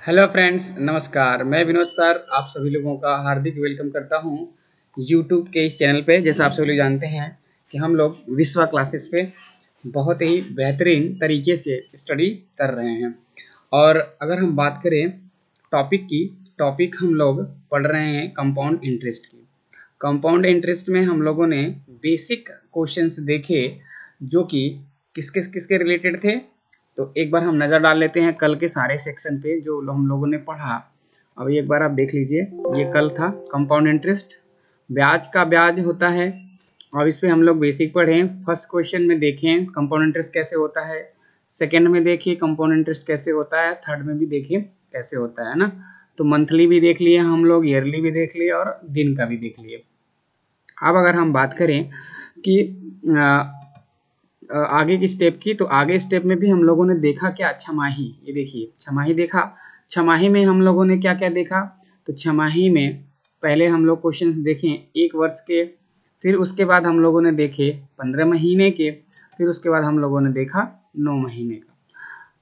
Hello friends, नमस्कार। मैं Vinod sir आप सभी लोगों का हार्दिक वेलकम करता हूं यूट्यूब के इस चैनल पे। जैसा आप सभी लोग जानते हैं कि हम लोग विश्वा क्लासेस पे बहुत ही बेहतरीन तरीके से स्टडी कर रहे हैं। और अगर हम बात करें टॉपिक की, टॉपिक हम लोग पढ़ रहे हैं कंपाउंड इंटरेस्ट की। कंपाउंड इंटरेस्ट में हम लोगों ने बेसिक क्वेश्चंस देखे जो कि किसके रिलेटेड थे। तो एक बार हम नज़र डाल लेते हैं कल के सारे सेक्शन पे जो हम लोगों ने पढ़ा। अब एक बार आप देख लीजिए, ये कल था कंपाउंड इंटरेस्ट, ब्याज का ब्याज होता है। अब इस पे हम लोग बेसिक पढ़े। फर्स्ट क्वेश्चन में देखें कंपाउंड इंटरेस्ट कैसे होता है, सेकंड में देखिए कंपाउंड इंटरेस्ट कैसे होता है, थर्ड में भी देखिए कैसे होता है ना। तो मंथली भी देख लिए हम लोग, ईयरली भी देख लिए और दिन का भी देख लिए। अब अगर हम बात करें कि आगे की स्टेप की, तो आगे स्टेप में भी हम लोगों ने देखा क्या, छमाही। ये देखिए छमाही देखा। छमाही में हम लोगों ने क्या क्या देखा, तो छमाही में पहले हम लोग क्वेश्चंस देखें 1 वर्ष के, फिर उसके बाद हम लोगों ने देखे 15 महीने के, फिर उसके बाद हम लोगों ने देखा 9 महीने का।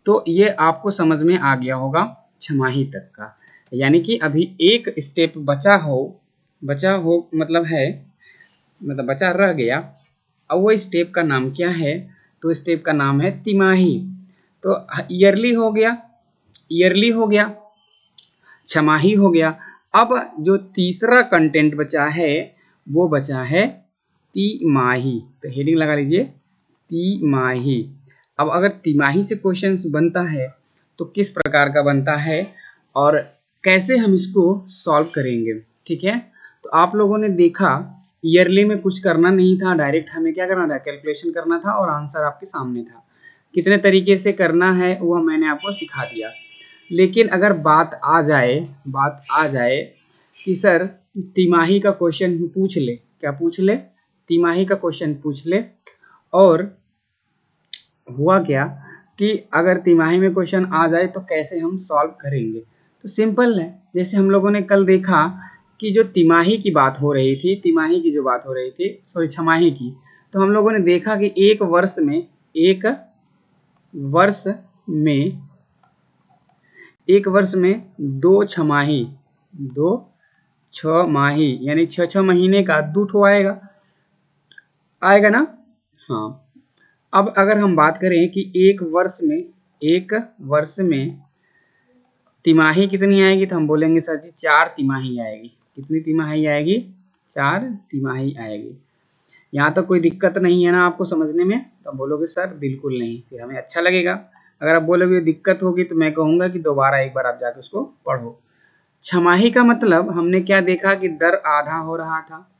तो ये आपको समझ में आ गया होगा छमाही तक का। यानी कि अभी एक स्टेप बचा हो मतलब है, मतलब बचा रह गया। अब वो स्टेप का नाम क्या है, तो स्टेप का नाम है तिमाही। तो ईयरली हो गया, छमाही हो गया। अब जो तीसरा कंटेंट बचा है वो बचा है तिमाही। तो हेडिंग लगा लीजिए तिमाही। अब अगर तिमाही से क्वेश्चंस बनता है तो किस प्रकार का बनता है और कैसे हम इसको सॉल्व करेंगे, ठीक है। तो आप लोगों ने देखा ईयरली में कुछ करना नहीं था, डायरेक्ट हमें क्या करना था, कैलकुलेशन करना था और आंसर आपके सामने था। कितने तरीके से करना है वो मैंने आपको सिखा दिया। लेकिन अगर बात आ जाए कि सर तिमाही का क्वेश्चन पूछ ले, क्या पूछ ले, तिमाही का क्वेश्चन पूछ ले, और हुआ क्या कि अगर तिमाही में क्वेश्चन आ जाए तो कैसे हम सॉल्व करेंगे। तो सिंपल है, जैसे हम लोगों ने कल देखा कि जो तिमाही की बात हो रही थी, छमाही की, तो हम लोगों ने देखा कि एक वर्ष में दो छमाही यानी 6 महीने का 2 ठो आएगा ना। हाँ, अब अगर हम बात करें कि एक वर्ष में तिमाही कितनी आएगी, तो हम बोलेंगे सर जी 4 तिमाही आएगी। कितनी तिमाही आएगी, 4 तिमाही आएगी। यहाँ तक कोई दिक्कत नहीं है ना आपको समझने में, तो बोलोगे सर बिल्कुल नहीं, फिर हमें अच्छा लगेगा। अगर आप बोलोगे दिक्कत होगी तो मैं कहूँगा कि दोबारा एक बार आप जाकर उसको पढ़ो। छमाही का मतलब हमने क्या देखा कि दर आधा हो रहा था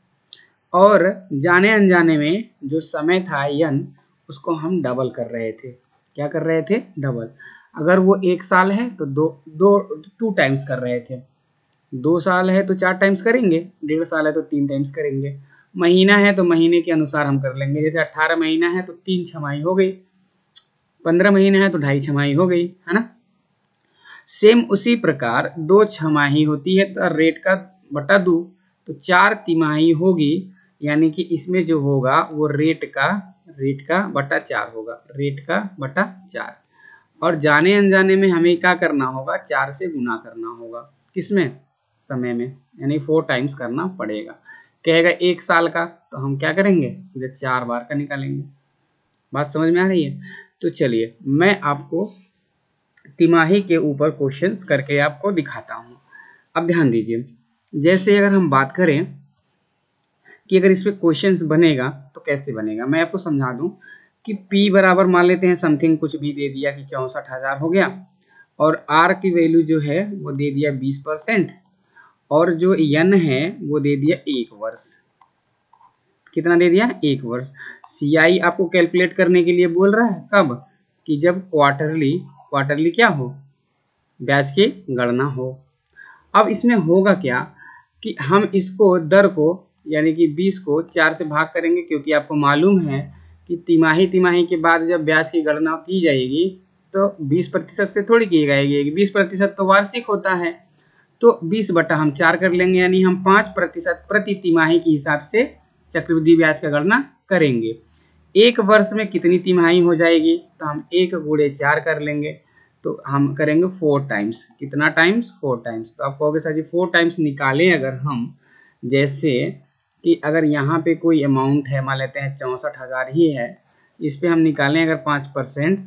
और जाने अनजाने में जो समय था यन, उसको हम डबल कर रहे थे। क्या कर रहे थे, डबल। अगर वो 1 साल है तो 2 टाइम्स कर रहे थे, 2 साल है तो 4 टाइम्स करेंगे, 1.5 साल है तो 3 टाइम्स करेंगे, महीना है तो महीने के अनुसार हम कर लेंगे। जैसे 18 महीना है तो 3 छमाही हो गई, 15 महीना है तो 2.5 छमाही हो गई, है ना। सेम उसी प्रकार 2 छमाही होती है तो रेट का बटा 2, तो 4 तिमाही होगी। यानी कि इसमें जो होगा वो रेट का बटा 4 होगा, रेट का बटा 4। और जाने अनजाने में हमें क्या करना होगा, 4 से गुना करना होगा, किसमें, समय में, यानी 4 टाइम्स करना पड़ेगा। कहेगा 1 साल का, तो हम क्या करेंगे, सीधे 4 बार का निकालेंगे। बात समझ में आ रही है। तो चलिए मैं आपको तिमाही के ऊपर क्वेश्चंस करके आपको दिखाता हूं। अब ध्यान दीजिए, जैसे अगर हम बात करें कि अगर इस पे क्वेश्चंस बनेगा तो कैसे बनेगा, मैं आपको समझा दूं कि P बराबर मान लेते हैं समथिंग कुछ भी दे दिया कि 64,000 हो गया, और R की वैल्यू जो है वो दे दिया 20%, और जो N है वो दे दिया 1 वर्ष। कितना दे दिया, 1 वर्ष। CI आपको कैलकुलेट करने के लिए बोल रहा है, कब, कि जब क्वार्टरली क्या हो, ब्याज की गणना हो। अब इसमें होगा क्या कि हम इसको दर को यानी कि 20 को 4 से भाग करेंगे, क्योंकि आपको मालूम है कि तिमाही के बाद जब ब्याज की गणना की जाएगी तो 20% से थोड़ी की जाएगी, 20% तो वार्षिक होता है। तो 20 बटा हम 4 कर लेंगे, यानी हम 5% प्रति तिमाही के हिसाब से चक्रवृद्धि ब्याज का गणना करेंगे। एक वर्ष में कितनी तिमाही हो जाएगी, तो हम 1 गुणे 4 कर लेंगे। तो हम करेंगे 4 टाइम्स। कितना टाइम्स? 4 टाइम्स। तो आप कहोगे सर जी 4 टाइम्स निकालें अगर हम, जैसे कि अगर यहाँ पे कोई अमाउंट है, मान लेते हैं 64,000 ही है, इस पे हम निकालें अगर 5%,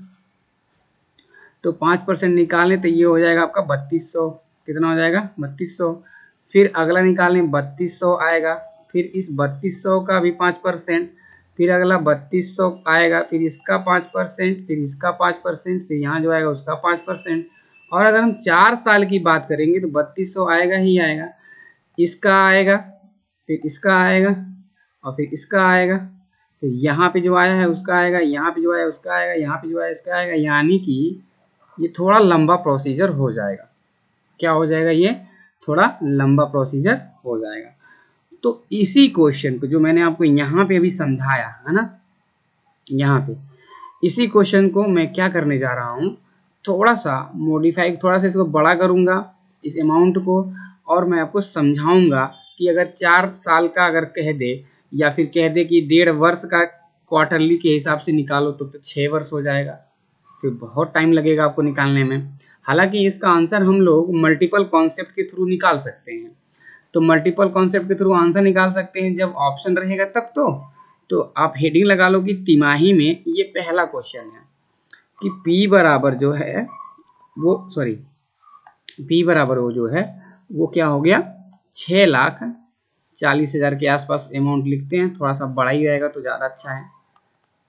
तो 5% निकालें तो ये हो जाएगा आपका 3200। कितना हो जाएगा? 3200। फिर अगला निकालें 3200 आएगा, फिर इस 3200 का भी 5%, फिर अगला 3200 आएगा, फिर इसका 5%, फिर इसका 5%, फिर यहाँ जो आएगा उसका 5%। और अगर हम 4 साल की बात करेंगे तो 3200 आएगा ही आएगा, इसका आएगा, फिर इसका आएगा, और फिर इसका आएगा, फिर यहाँ पे जो आया है उसका आएगा, यहाँ पे जो आया उसका आएगा, यहाँ पे जो आया इसका आएगा। यानी कि ये थोड़ा लंबा प्रोसीजर हो जाएगा। क्या हो जाएगा? ये थोड़ा लंबा प्रोसीजर हो जाएगा। तो इसी क्वेश्चन को जो मैंने आपको यहाँ पे अभी समझाया है ना, यहाँ पे इसी क्वेश्चन को मैं क्या करने जा रहा हूँ, थोड़ा सा मॉडिफाई, थोड़ा सा इसको बड़ा करूँगा इस अमाउंट को, और मैं आपको समझाऊंगा कि अगर 4 साल का अगर कह दे, या फिर कह दे कि 1.5 वर्ष का क्वार्टरली के हिसाब से निकालो तो 6 वर्ष हो जाएगा, फिर बहुत टाइम लगेगा आपको निकालने में। हालांकि इसका आंसर हम लोग मल्टीपल कॉन्सेप्ट के थ्रू निकाल सकते हैं। तो मल्टीपल कॉन्सेप्ट के थ्रू आंसर निकाल सकते हैं जब ऑप्शन रहेगा तब। तो आप हेडिंग लगा लो कि तिमाही में ये पहला क्वेश्चन है कि P बराबर जो है वो, सॉरी, P बराबर वो जो है वो क्या हो गया, 6,40,000 के आसपास अमाउंट लिखते हैं, थोड़ा सा बड़ा ही रहेगा तो ज़्यादा अच्छा है,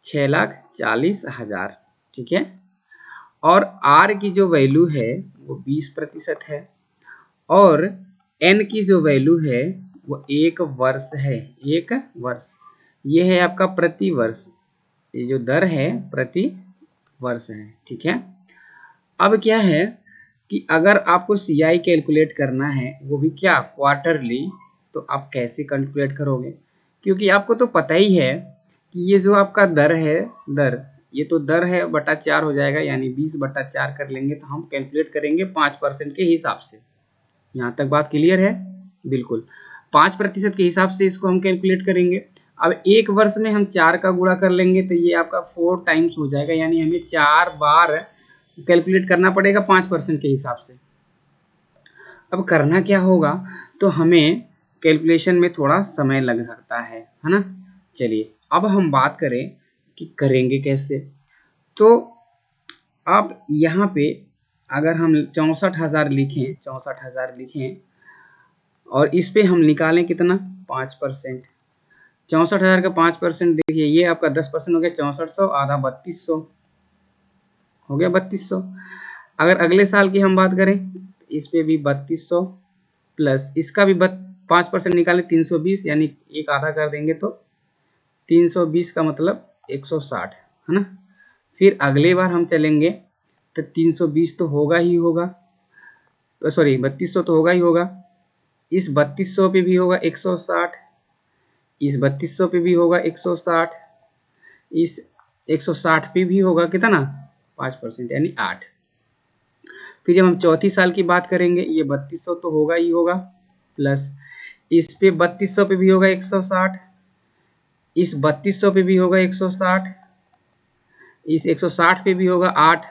6,40,000। ठीक है। और R की जो वैल्यू है वो 20% है, और N की जो वैल्यू है वो 1 वर्ष है। 1 वर्ष ये है आपका प्रति वर्ष, ये जो दर है प्रति वर्ष है। ठीक है। अब क्या है कि अगर आपको CI कैलकुलेट करना है, वो भी क्या, क्वार्टरली, तो आप कैसे कैलकुलेट करोगे? क्योंकि आपको तो पता ही है कि ये जो आपका दर है, दर, ये तो दर है बटा 4 हो जाएगा, यानी 20/4 कर लेंगे तो हम कैलकुलेट करेंगे 5% के हिसाब से। यहाँ तक बात क्लियर है? बिल्कुल, 5% के हिसाब से इसको हम कैलकुलेट करेंगे। अब 1 वर्ष में हम 4 का गुणा कर लेंगे तो ये आपका 4 टाइम्स हो जाएगा, यानी हमें 4 बार कैलकुलेट करना पड़ेगा 5% के हिसाब से। अब करना क्या होगा, तो हमें कैलकुलेशन में थोड़ा समय लग सकता है ना। चलिए अब हम बात करें कि करेंगे कैसे। तो आप यहाँ पे अगर हम 64,000 लिखें, 64,000 लिखें, और इस पे हम निकालें कितना, 5%। 64,000 का 5%, देखिए ये आपका 10% हो गया, 6400 आधा 3200 हो गया, 3200। अगर अगले साल की हम बात करें, इस पे भी 3200 प्लस इसका भी 5% निकालें, 320, यानी एक आधा कर देंगे तो 320 का मतलब 160 है ना। फिर अगले बार हम चलेंगे तो 320 तो होगा ही होगा, सॉरी 3200 तो होगा ही होगा, इस 3200 पे भी होगा 160, इस 3200 पे भी होगा 160, इस 160 पे भी होगा कितना, 5% यानी 8। फिर जब हम चौथी साल की बात करेंगे, ये 3200 तो होगा ही होगा, प्लस इस पे 3200 पे भी होगा 160, इस 3200 पे भी होगा 160, इस 160 पे भी होगा 8,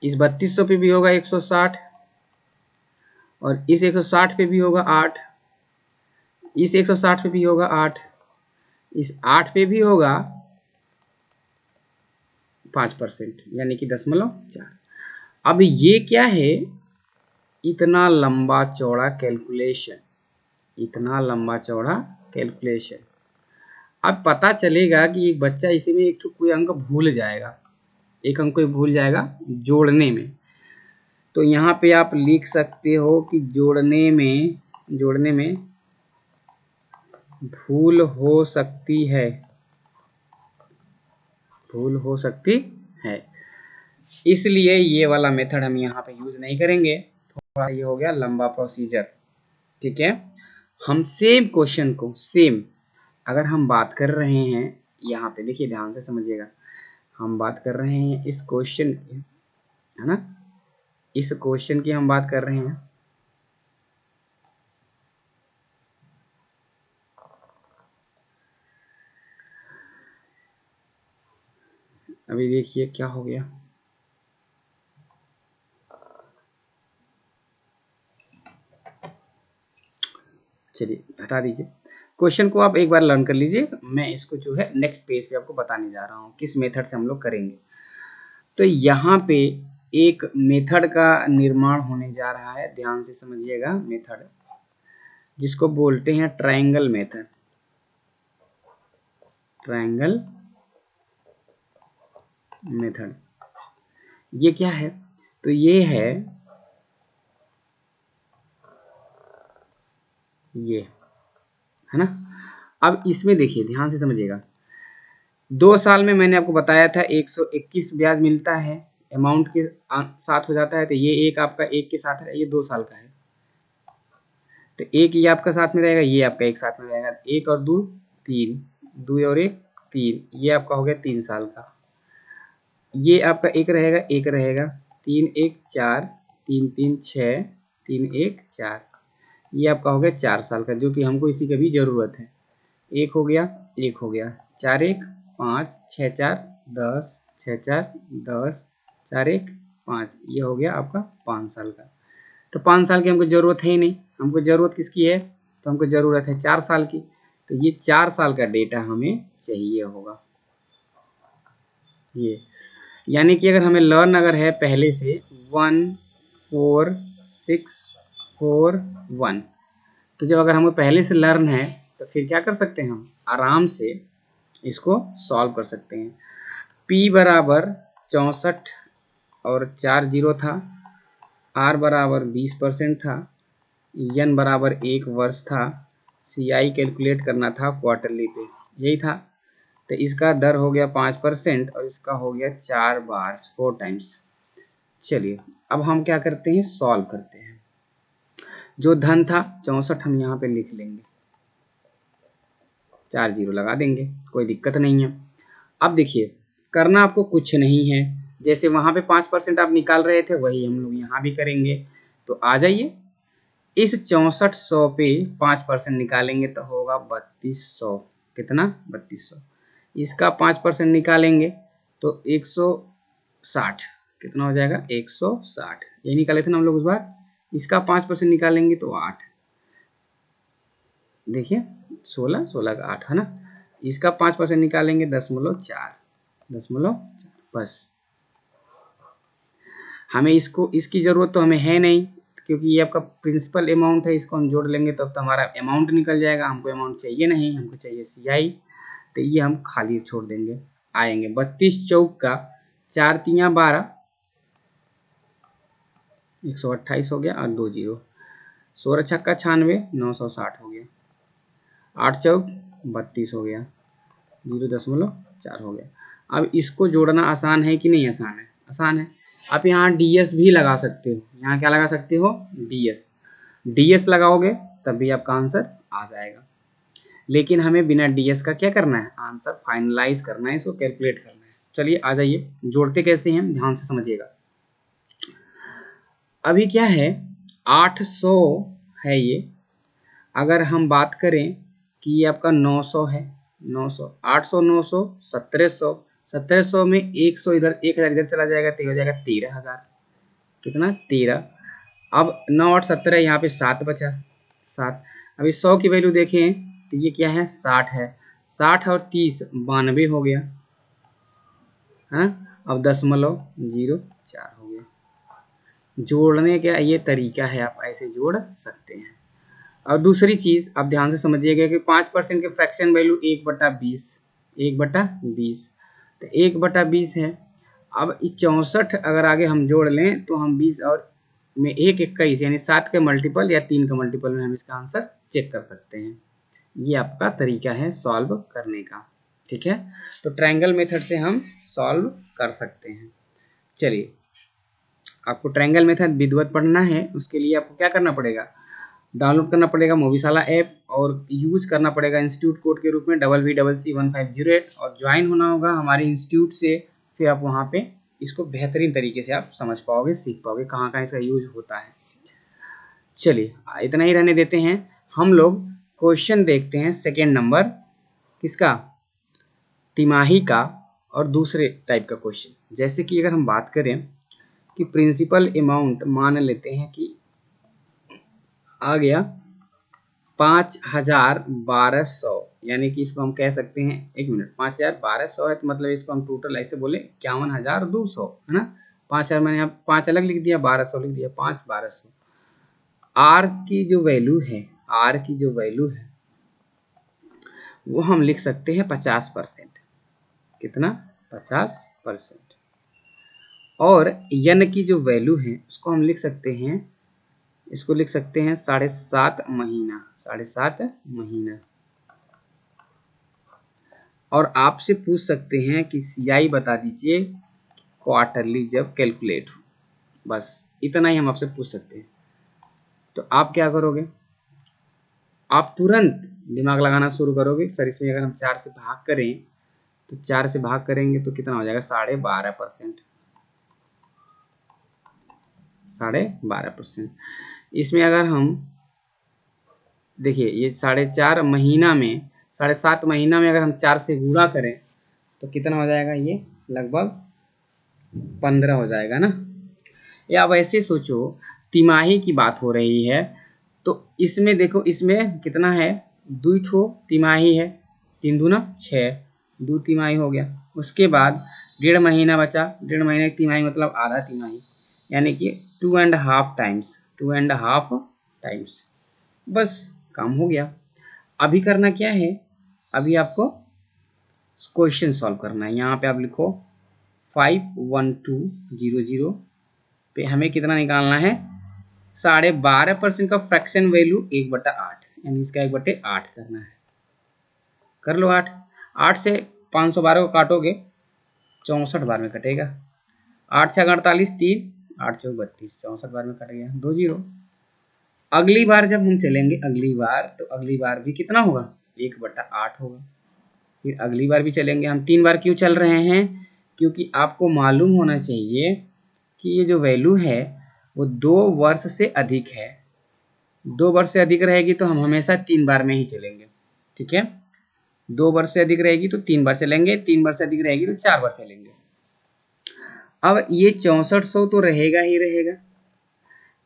इस 3200 पे भी होगा 160, और इस 160 पे भी होगा 8, इस 160 पे भी होगा 8, इस 8 पे भी होगा 5%, यानी कि 0.4। अब ये क्या है, इतना लंबा चौड़ा कैलकुलेशन, इतना लंबा चौड़ा कैलकुलेशन। अब पता चलेगा कि एक बच्चा इसी में एक कोई अंक भूल जाएगा, एक अंक कोई भूल जाएगा जोड़ने में। तो यहाँ पे आप लिख सकते हो कि जोड़ने में भूल हो सकती है, भूल हो सकती है, इसलिए ये वाला मेथड हम यहाँ पे यूज नहीं करेंगे। थोड़ा ये हो गया लंबा प्रोसीजर। ठीक है। हम सेम क्वेश्चन को, सेम अगर हम बात कर रहे हैं, यहाँ पे देखिए ध्यान से समझिएगा, हम बात कर रहे हैं इस क्वेश्चन की, है ना, इस क्वेश्चन की हम बात कर रहे हैं। अभी देखिए क्या हो गया, चलिए हटा दीजिए, क्वेश्चन को आप एक बार लर्न कर लीजिए, मैं इसको जो है नेक्स्ट पेज पे आपको बताने जा रहा हूँ किस मेथड से हम लोग करेंगे। तो यहाँ पे एक मेथड का निर्माण होने जा रहा है, ध्यान से समझिएगा, मेथड जिसको बोलते हैं ट्रायंगल मेथड। ट्रायंगल मेथड ये क्या है? तो ये है ना। अब इसमें देखिए, ध्यान से समझिएगा, 2 साल में मैंने आपको बताया था 121 ब्याज मिलता है, अमाउंट के साथ हो जाता है। तो ये एक आपका एक के साथ है, ये 2 साल का है, तो एक ये आपका साथ में रहेगा, ये आपका एक साथ में रहेगा, 1 और 2 3, 2 और 1 3, ये आपका हो गया 3 साल का। ये आपका एक रहेगा, एक रहेगा, 3 1 4, 3 3 6, 3 1 4, ये आपका हो गया 4 साल का, जो कि हमको इसी की भी जरूरत है। एक हो गया, एक हो गया, 4 1 5, 6 4 10, 6 4 10, 4 1 5, ये हो गया आपका 5 साल का। तो 5 साल की हमको जरूरत है ही नहीं, हमको जरूरत किसकी है? तो हमको जरूरत है 4 साल की। तो ये 4 साल का डेटा हमें चाहिए होगा। ये यानी कि अगर हमें लर्न अगर है पहले से 1 4 6 4 1, तो जब अगर हमें पहले से लर्न है तो फिर क्या कर सकते हैं, हम आराम से इसको सॉल्व कर सकते हैं। P बराबर 64 और 4 जीरो था, R बराबर 20% था, N बराबर 1 वर्ष था, CI कैलकुलेट करना था क्वार्टरली पे, यही था। तो इसका दर हो गया 5% और इसका हो गया 4 बार 4 टाइम्स। चलिए अब हम क्या करते हैं, सॉल्व करते हैं। जो धन था 64 हम यहाँ पे लिख लेंगे, 4 जीरो लगा देंगे, कोई दिक्कत नहीं है। अब देखिए, करना आपको कुछ नहीं है, जैसे वहां पे 5% आप निकाल रहे थे वही हम लोग यहाँ भी करेंगे। तो आ जाइए, इस 6400 पे 5% निकालेंगे तो होगा 3200। कितना? 3200। इसका 5% निकालेंगे तो 160। कितना हो जाएगा? 160। ये निकाले थे ना हम लोग उस बार। इसका 5% निकालेंगे तो 8। देखिए 16 16 का 8 है ना। इसका 5% निकालेंगे 0.4। बस हमें इसकी जरूरत तो हमें है नहीं, क्योंकि ये आपका प्रिंसिपल अमाउंट है, इसको हम जोड़ लेंगे तो अब तो हमारा अमाउंट निकल जाएगा। हमको अमाउंट चाहिए नहीं, हमको चाहिए CI, तो ये हम खाली छोड़ देंगे। आएंगे 32 चौक का 4 तिया 12, 128 हो गया और 2 जीरो, 16 छक्का 96, 960 हो गया, 8 चौक 32 हो गया, 0.4 हो गया। अब इसको जोड़ना आसान है कि नहीं? आसान है, आसान है। आप यहाँ DS भी लगा सकते हो, यहाँ क्या लगा सकते हो? DS लगाओगे तब भी आपका आंसर आ जाएगा। लेकिन हमें बिना DS का क्या करना है? आंसर फाइनलाइज करना है, इसको कैलकुलेट करना है। चलिए आ जाइए, जोड़ते कैसे हैं ध्यान से समझिएगा। अभी क्या है, 800 है ये। अगर हम बात करें कि ये आपका 900 है, 900 800 900 1700, 1700 में 100 इधर 1000 इधर चला जाएगा तो हो जाएगा 13000। कितना? 13। अब 9 8 17, यहाँ पे 7 बचा, 7। अभी 100 की वैल्यू देखें तो ये क्या है? 60 है। 60 और 30 92 हो गया, है। अब 0.04 हो गया। जोड़ने का ये तरीका है, आप ऐसे जोड़ सकते हैं। और दूसरी चीज आप ध्यान से समझिएगा कि 5% के फ्रैक्शन वैल्यू 1/20, 1/20, तो 1/20 है। अब 64 अगर आगे हम जोड़ लें तो हम 20 और में 1 21 यानी 7 के मल्टीपल या 3 के मल्टीपल में हम इसका आंसर चेक कर सकते हैं। ये आपका तरीका है सॉल्व करने का, ठीक है। तो ट्रायंगल मेथड से हम सॉल्व कर सकते हैं। चलिए, आपको ट्रायंगल मेथड विधिवत पढ़ना है, उसके लिए आपको क्या करना पड़ेगा? डाउनलोड करना पड़ेगा मोविशाला ऐप और यूज करना पड़ेगा इंस्टीट्यूट कोड के रूप में WVCC1508 और ज्वाइन होना होगा हमारे इंस्टीट्यूट से। फिर आप वहाँ पे इसको बेहतरीन तरीके से आप समझ पाओगे, सीख पाओगे कहाँ कहाँ इसका यूज होता है। चलिए इतना ही रहने देते हैं। हम लोग क्वेश्चन देखते हैं सेकेंड नंबर, किसका? तिमाही का और दूसरे टाइप का क्वेश्चन। जैसे कि अगर हम बात करें कि प्रिंसिपल अमाउंट मान लेते हैं कि आ गया 5,1200, यानी कि इसको हम कह सकते हैं, 1 मिनट, 5,1200 है तो मतलब इसको हम टोटल ऐसे बोले 51,200, है ना। 5,000 मैंने यहाँ 5 अलग लिख दिया, 1200 लिख दिया, 5,1200। आर की जो वैल्यू है, आर की जो वैल्यू है वो हम लिख सकते हैं 50%। कितना? 50%। और यन की जो वैल्यू है उसको हम लिख सकते हैं, इसको लिख सकते हैं 7.5 महीना, 7.5 महीना। और आपसे पूछ सकते हैं कि सीआई बता दीजिए क्वार्टरली जब कैलकुलेट हो, बस इतना ही हम आपसे पूछ सकते हैं। तो आप क्या करोगे, आप तुरंत दिमाग लगाना शुरू करोगे। सर इसमें अगर हम 4 से भाग करें तो 4 से भाग करेंगे तो कितना हो जाएगा, 12.5%, 12.5%। इसमें अगर हम देखिए ये 4.5 महीना में, 7.5 महीना में अगर हम 4 से गुणा करें तो कितना हो जाएगा, ये लगभग 15 हो जाएगा ना। या वैसे सोचो तिमाही की बात हो रही है तो इसमें देखो, इसमें कितना है, 2 ठो तिमाही है, 3 दूना 6, 2 तिमाही हो गया। उसके बाद 1.5 महीना बचा, 1.5 महीने की तिमाही मतलब आधा तिमाही, यानी कि 2.5 टाइम्स, 2.5 टाइम्स। बस काम हो गया। अभी करना क्या है, अभी आपको क्वेश्चन सॉल्व करना है। यहाँ पे आप लिखो 51200 पे हमें कितना निकालना है, 12.5% का फ्रैक्शन वैल्यू 1/8, यानी इसका 1/8 करना है। कर लो 8, 8 से 512 को काटोगे 64 बार में कटेगा, 8 से 48 3, 8 चौक 32, 64 बार में कट गया, 2 0। अगली बार जब हम चलेंगे, अगली बार तो अगली बार भी कितना होगा, 1/8 होगा। फिर अगली बार भी चलेंगे हम। 3 बार क्यों चल रहे हैं, क्योंकि आपको मालूम होना चाहिए कि ये जो वैल्यू है वो 2 वर्ष से अधिक है। 2 वर्ष से अधिक रहेगी तो हम हमेशा 3 बार में ही चलेंगे, ठीक है। 2 वर्ष से अधिक रहेगी तो 3 बार चलेंगे, 3 वर्ष से अधिक रहेगी तो 4 बार चलेंगे। अब ये 6400 तो रहेगा ही रहेगा,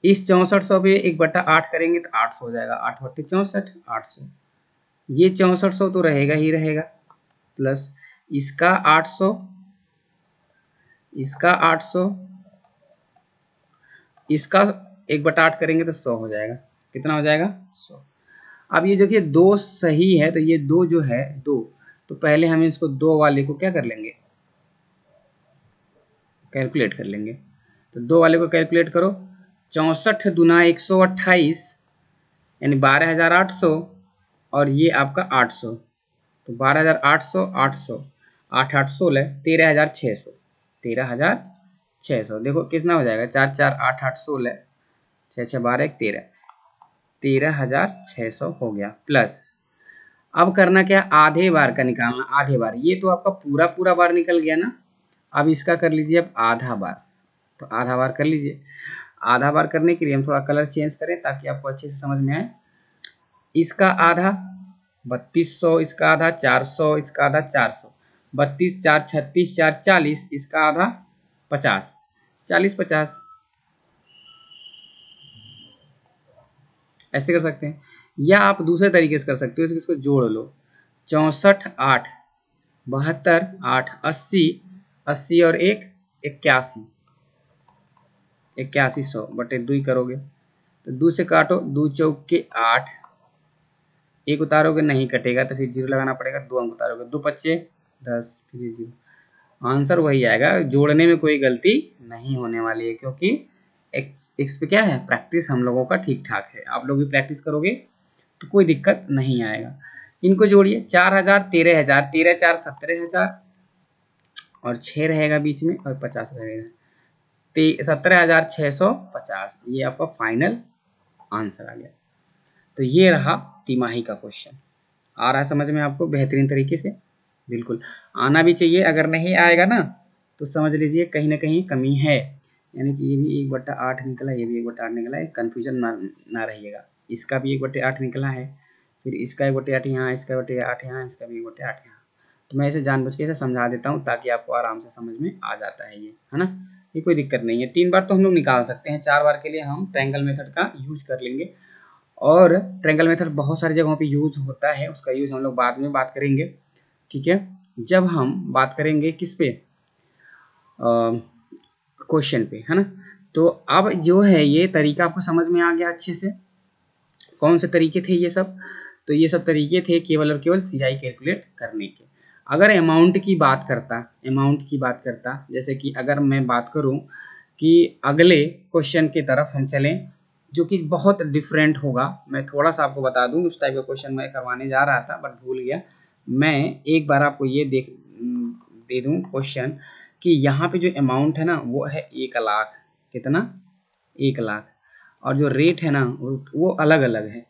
इस 6400 पे 1/8 करेंगे तो 800 हो जाएगा, 8 बट्टे 64, 800। ये 6400 तो रहेगा ही रहेगा, प्लस इसका 800, इसका 800, इसका 1/8 करेंगे तो 100 हो जाएगा। कितना हो जाएगा, 100। अब ये देखिए 2 सही है तो ये 2 जो है 2, तो पहले हम इसको 2 वाले को क्या कर लेंगे, कैलकुलेट कर लेंगे। तो 2 वाले को कैलकुलेट करो, 64 दूना 128 यानी 12,800, और ये आपका 800, तो 12,800, 800, 8 8 16, 13,600, 13,600। देखो कितना हो जाएगा, 4 4 8 8 16, 6 6 12 1 13, 13,600 हो गया। प्लस अब करना क्या, आधे बार का निकालना, आधे बार। ये तो आपका पूरा पूरा बार निकल गया ना, अब इसका कर लीजिए अब आधा बार, तो आधा बार कर लीजिए। आधा बार करने के लिए हम थोड़ा कलर चेंज करें ताकि आपको अच्छे से समझ में आए। इसका आधा 3200, इसका आधा 400, इसका आधा 400, 32 4 36 4 40, इसका आधा 50, 40 50, ऐसे कर सकते हैं। या आप दूसरे तरीके से कर सकते हो, इसको जोड़ लो, 64 8 72 8 80, 80 और 1 81, 8100 बटे 2 करोगे तो 2 से काटो, 2 चौक के 8, 1 उतारोगे नहीं कटेगा तो फिर 0 लगाना पड़ेगा, 2 अंक उतारोगे, 2 पच्चे 10, फिर 0। आंसर वही आएगा, जोड़ने में कोई गलती नहीं होने वाली है, क्योंकि एक्स पे क्या है, प्रैक्टिस हम लोगों का ठीक ठाक है। आप लोग भी प्रैक्टिस करोगे तो कोई दिक्कत नहीं आएगा। इनको जोड़िए, 4,000 13,000, 13 4 17,000 और 6 रहेगा बीच में और 50 रहेगा, 17,650। ये आपका फाइनल आंसर आ गया। तो ये रहा तिमाही का क्वेश्चन। आ रहा है समझ में आपको बेहतरीन तरीके से, बिल्कुल आना भी चाहिए। अगर नहीं आएगा ना तो समझ लीजिए कहीं ना कहीं कमी है, यानी कि ये भी 1/8 निकला, ये भी 1/8 निकला है, कन्फ्यूजन ना रहिएगा। इसका भी 1/8 निकला है, फिर इसका 1/8 यहाँ, इसका 1/8 यहाँ, इसका भी 1/8 यहाँ। तो मैं इसे जानबूझ के इसे समझा देता हूँ ताकि आपको आराम से समझ में आ जाता है, ये है ना। ये कोई दिक्कत नहीं है, 3 बार तो हम लोग निकाल सकते हैं, 4 बार के लिए हम ट्रायंगल मेथड का यूज कर लेंगे। और ट्रायंगल मेथड बहुत सारी जगहों पे यूज होता है, उसका यूज हम लोग बाद में बात करेंगे, ठीक है। जब हम बात करेंगे किस पे, क्वेश्चन पे, है ना। तो अब जो है ये तरीका आपको समझ में आ गया अच्छे से, कौन से तरीके थे ये सब। तो ये सब तरीके थे केवल और केवल सीआई कैलकुलेट करने के। अगर अमाउंट की बात करता, जैसे कि अगर मैं बात करूं कि अगले क्वेश्चन की तरफ हम चलें जो कि बहुत डिफरेंट होगा, मैं थोड़ा सा आपको बता दूं, उस टाइप का क्वेश्चन मैं करवाने जा रहा था बट भूल गया। मैं एक बार आपको ये दे दूं क्वेश्चन कि यहाँ पे जो अमाउंट है ना वो है 1,00,000, कितना, 1,00,000, और जो रेट है ना वो अलग अलग है।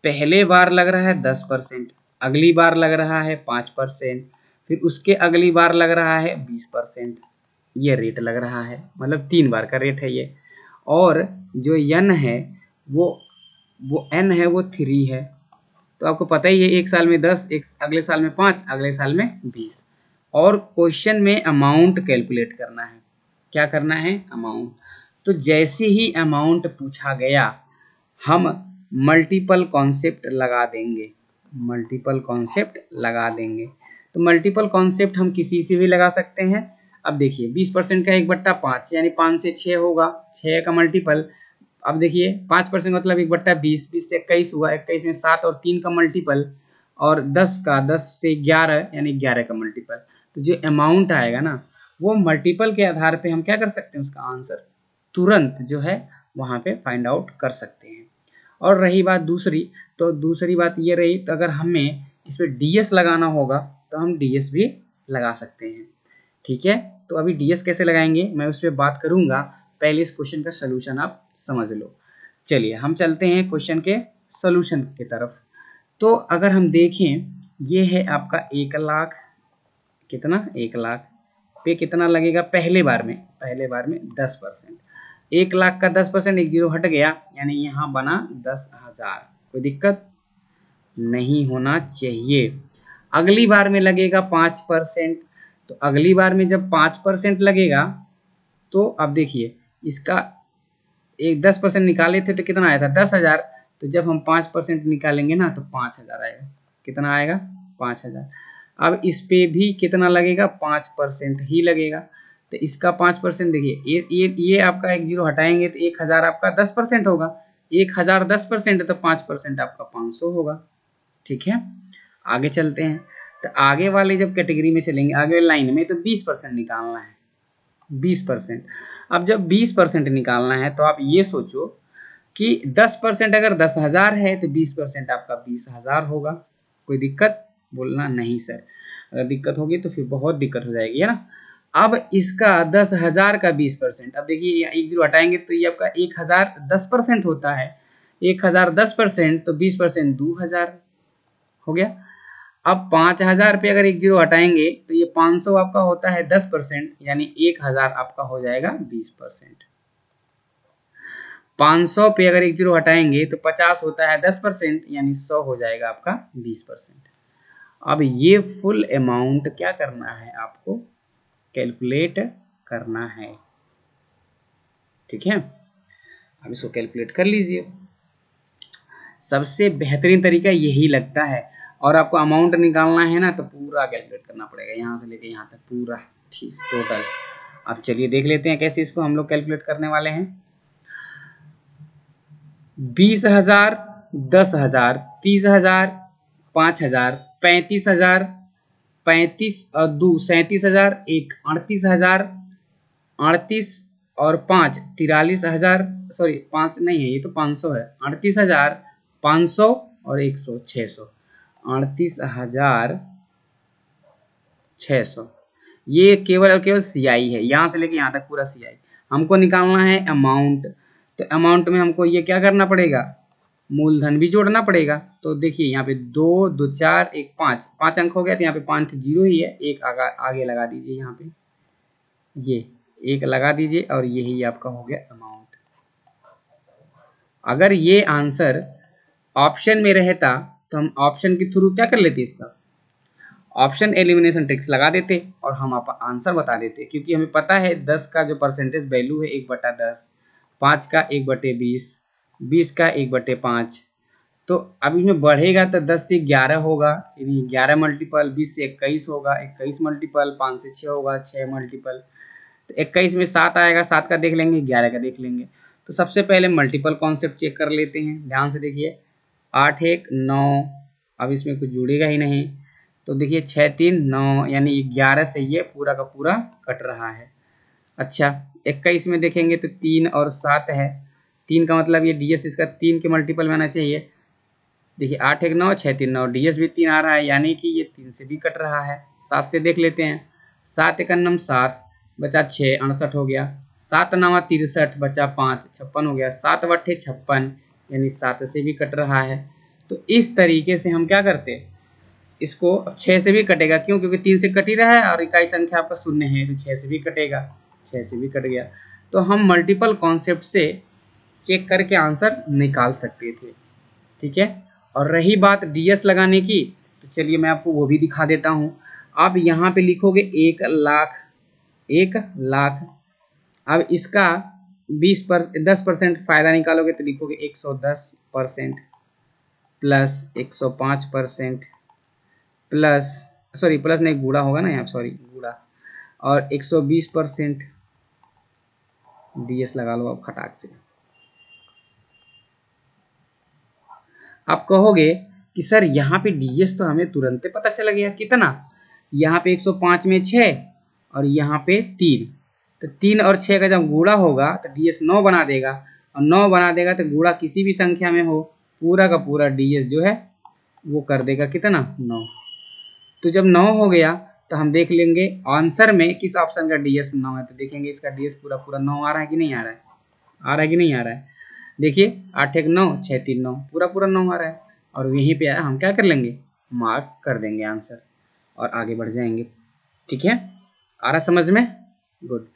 पहले बार लग रहा है 10%, अगली बार लग रहा है 5%, फिर उसके अगली बार लग रहा है 20%, ये रेट लग रहा है, मतलब 3 बार का रेट है ये। और जो n है वो n है वो 3 है। तो आपको पता ही है, एक साल में 10, एक अगले साल में 5, अगले साल में 20। और क्वेश्चन में अमाउंट कैलकुलेट करना है, क्या करना है, अमाउंट। तो जैसे ही अमाउंट पूछा गया हम मल्टीपल कॉन्सेप्ट लगा देंगे, तो मल्टीपल कॉन्सेप्ट हम किसी से भी लगा सकते हैं। अब देखिए 20% का 1/5 यानी 5 से 6 होगा, 6 का मल्टीपल। अब देखिए 5% मतलब 1/20, 20 से 21 हुआ, 21 में 7 और 3 का मल्टीपल, और 10 से 11 यानी 11 का मल्टीपल। तो जो अमाउंट आएगा ना वो मल्टीपल के आधार पे हम क्या कर सकते हैं, उसका आंसर तुरंत जो है वहां पे फाइंड आउट कर सकते हैं। और रही बात दूसरी, तो दूसरी बात ये रही, तो अगर हमें इस पर डीएस लगाना होगा तो हम डीएस भी लगा सकते हैं, ठीक है। तो अभी डीएस कैसे लगाएंगे मैं उस पर बात करूंगा, पहले इस क्वेश्चन का सोल्यूशन आप समझ लो। चलिए हम चलते हैं क्वेश्चन के सोल्यूशन की तरफ। तो अगर हम देखें ये है आपका 1,00,000, कितना, 1,00,000 पे कितना लगेगा, पहले बार में 10%, 1,00,000 का 10%, एक जीरो हट गया यानी यहाँ बना 10,000, कोई दिक्कत नहीं होना चाहिए। अगली बार में लगेगा 5%, तो अगली बार में जब 5% लगेगा तो अब देखिए इसका एक 10% निकाले थे तो कितना आया था, 10,000। तो जब हम 5% निकालेंगे ना तो 5,000 आएगा, कितना आएगा, 5,000। अब इस पे भी कितना लगेगा, 5% ही लगेगा। तो इसका 5% देखिए, ये आपका एक जीरो हटाएंगे तो 1,000 आपका 10% होगा, 1,000 10% है तो 5% आपका 500 होगा, ठीक है। आगे चलते हैं, तो आगे वाले जब कैटेगरी में चलेंगे, आगे लाइन में, तो 20% निकालना है, 20%। अब जब 20% निकालना है तो आप ये सोचो कि 10% अगर 10,000 है तो 20% आपका 20,000 होगा, कोई दिक्कत, बोलना नहीं सर, अगर दिक्कत होगी तो फिर बहुत दिक्कत हो जाएगी, है ना। अब इसका 10,000 का 20%, अब देखिए एक जीरो हटाएंगे तो ये आपका 1,000 10% होता है, 1,000 10% तो 20% 2,000 हो गया। अब 5,000 पे अगर एक जीरो हटाएंगे तो ये 500 आपका होता है 10%, यानी 1,000 आपका हो जाएगा 20%। 500 पे अगर एक जीरो हटाएंगे तो 50 होता है 10%, यानी 100 हो जाएगा आपका 20%। अब ये फुल अमाउंट क्या करना है, आपको कैलकुलेट करना है, ठीक है। अब इसको कैलकुलेट कर लीजिए, सबसे बेहतरीन तरीका यही लगता है। और आपको अमाउंट निकालना है ना तो पूरा कैलकुलेट करना पड़ेगा, यहाँ से लेके यहाँ तक पूरा, ठीक, टोटल। अब चलिए देख लेते हैं कैसे इसको हम लोग कैलकुलेट करने वाले हैं। 20,000, 10,000, 30,000, 5,000, 35,000, 35 और 2 37,000, एक 38,000, 38 और 5 43,000, सॉरी 5 नहीं है ये तो 500 है, 38,000, 500 और 100, 600, 38,600। ये केवल और केवल सीआई है, यहाँ से लेके यहाँ तक पूरा सीआई। हमको निकालना है अमाउंट, तो अमाउंट में हमको ये क्या करना पड़ेगा, मूलधन भी जोड़ना पड़ेगा। तो देखिए यहाँ पे 2 2 4 1 5, 5 अंक हो गया, तो यहाँ पे 5 जीरो ही है, एक आगे लगा दीजिए, यहाँ पे ये एक लगा दीजिए और यही आपका हो गया अमाउंट। अगर ये आंसर ऑप्शन में रहता तो हम ऑप्शन के थ्रू क्या कर लेते, इसका ऑप्शन एलिमिनेशन ट्रिक्स लगा देते और हम आप आंसर बता देते, क्योंकि हमें पता है 10 का जो परसेंटेज वैल्यू है 1/10, 5 का 1/20, 20 का 1/5, तो अब इसमें बढ़ेगा तो 10 से 11 होगा, यानी 11 मल्टीपल, 20 से 21 होगा, 21 मल्टीपल, 5 से 6 होगा, 6 मल्टीपल, तो 21 में 7 आएगा, 7 का देख लेंगे, 11 का देख लेंगे। तो सबसे पहले मल्टीपल कॉन्सेप्ट चेक कर लेते हैं, ध्यान से देखिए। 8 1 9, अब इसमें कुछ जुड़ेगा ही नहीं, तो देखिए 6 3 9, यानी 11 से ये पूरा का पूरा कट रहा है। अच्छा 21 में देखेंगे तो 3 और 7 है, 3 का मतलब ये डीएस इसका 3 के मल्टीपल में आना चाहिए। देखिए 8 1 9, 6 3 9, डीएस भी 3 आ रहा है, यानी कि ये 3 से भी कट रहा है। 7 से देख लेते हैं, 7 1 9 7, बचा 6 68 हो गया, 7 9 63, बचा 5 56 हो गया, 7 8 56, यानी 7 से भी कट रहा है। तो इस तरीके से हम क्या करते हैं, इसको 6 से भी कटेगा, क्यों, क्योंकि 3 से कट ही रहा है और इकाई संख्या आपका शून्य है, तो 6 से भी कटेगा, 6 से भी कट गया। तो हम मल्टीपल कॉन्सेप्ट से चेक करके आंसर निकाल सकते थे, ठीक है। और रही बात डीएस लगाने की, तो चलिए मैं आपको वो भी दिखा देता हूँ। आप यहाँ पे लिखोगे 1 लाख, 1 लाख, अब इसका 10% फायदा निकालोगे तो लिखोगे 110% प्लस 105% प्लस, सॉरी प्लस नहीं, गुणा होगा ना यहाँ, सॉरी गुणा, और 120% डीएस लगा लो आप खटाक से। आप कहोगे कि सर यहाँ पे डीएस तो हमें तुरंत पता चला गया, कितना, यहाँ पे 105 में 6 और यहाँ पे 3, तो 3 और 6 का जब गुणा होगा तो डीएस 9 बना देगा, और 9 बना देगा तो गुणा किसी भी संख्या में हो, पूरा का पूरा डीएस जो है वो कर देगा कितना, 9। तो जब 9 हो गया तो हम देख लेंगे आंसर में किस ऑप्शन का डीएस 9 है, तो देखेंगे इसका डीएस पूरा पूरा 9 आ रहा है कि नहीं आ रहा है, आ रहा है कि नहीं आ रहा है। देखिए 8 1 9, 6 3 9, पूरा पूरा 9 आ रहा है, और यहीं पे आया, हम क्या कर लेंगे, मार्क कर देंगे आंसर और आगे बढ़ जाएंगे, ठीक है। आ रहा समझ में, गुड।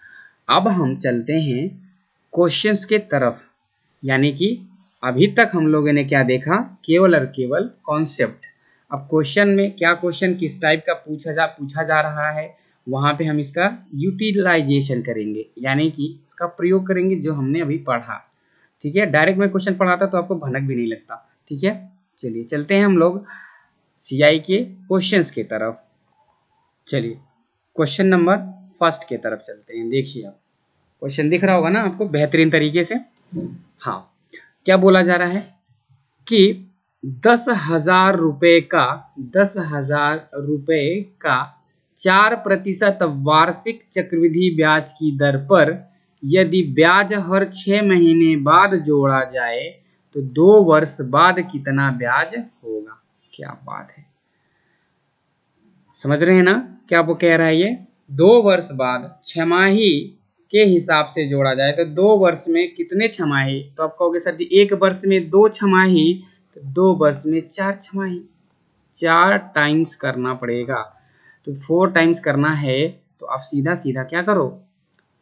अब हम चलते हैं क्वेश्चंस के तरफ, यानी कि अभी तक हम लोगों ने क्या देखा, केवल और केवल कॉन्सेप्ट। अब क्वेश्चन में क्या क्वेश्चन किस टाइप का पूछा जा रहा है, वहां पे हम इसका यूटिलाइजेशन करेंगे, यानी कि इसका प्रयोग करेंगे जो हमने अभी पढ़ा, ठीक है। डायरेक्ट मैं क्वेश्चन पढ़ाता तो आपको भनक भी नहीं लगता, ठीक है। चलिए चलते हैं हम लोग सीआई के क्वेश्चंस की तरफ। चलिए क्वेश्चन नंबर फर्स्ट की तरफ चलते हैं। देखिए आप क्वेश्चन दिख रहा होगा ना आपको बेहतरीन तरीके से। हाँ, क्या बोला जा रहा है कि 10,000 रुपए का 10,000 रुपए का 4% वार्षिक चक्रवृद्धि ब्याज की दर पर यदि ब्याज हर 6 महीने बाद जोड़ा जाए तो 2 वर्ष बाद कितना ब्याज होगा। क्या बात है, समझ रहे हैं ना क्या वो कह रहा है, ये 2 वर्ष बाद छमाही के हिसाब से जोड़ा जाए तो 2 वर्ष में कितने छमाही, तो आप कहोगे सर जी 1 वर्ष में 2 छमाही, तो 2 वर्ष में 4 छमाही, 4 टाइम्स करना पड़ेगा। तो 4 टाइम्स करना है तो आप सीधा सीधा क्या करो,